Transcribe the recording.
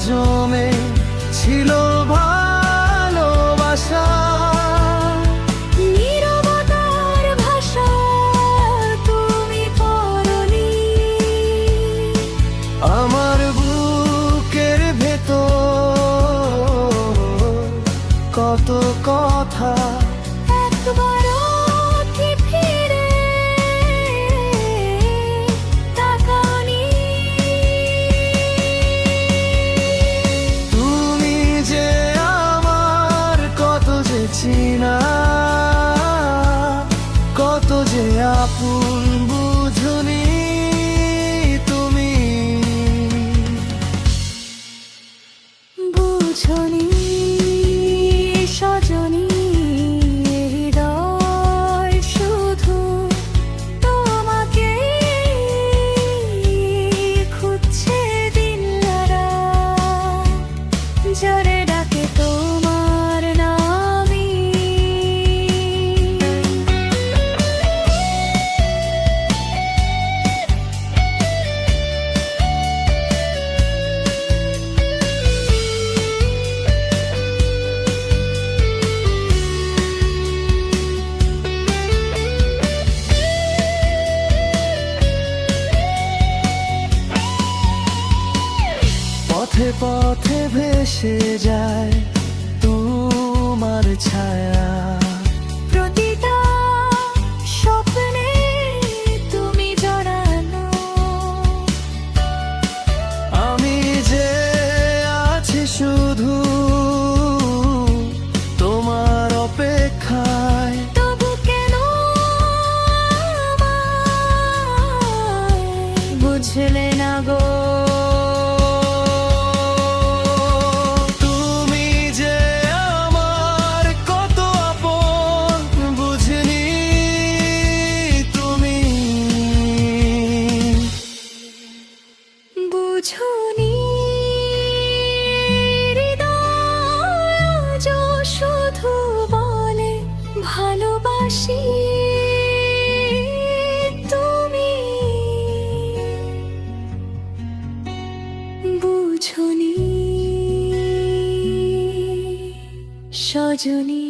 জমে ছিল ভালোবাসা। নীরবতার ভাষা তুমি পরনি, আমার বুকের ভেতর কত কথা একবারও কি ফিরে তাকাওনি। তুমি যে আমার কত যে চিনা, কত যে আপন বুঝনি তুমি, বুঝনি সজনি হৃদয় শুধু তোমাকে খুঁজছে দিনরাত, জোরে ডাকে তোমার নামই। পথে পথে ভেসে যায় তোমার ছায়া, প্রতিটা স্বপ্নে তুমি জড়ানো, আমি যে আছি শুধু তোমার অপেক্ষায়। তবু কেন আমায় বুঝলে না গো। তুমি যে আমার কত আপন বুঝনি তুমি, বুঝনি হৃদয় আজ শুধু বলে ভালোবাসি তুমি, বুঝনি সজনী।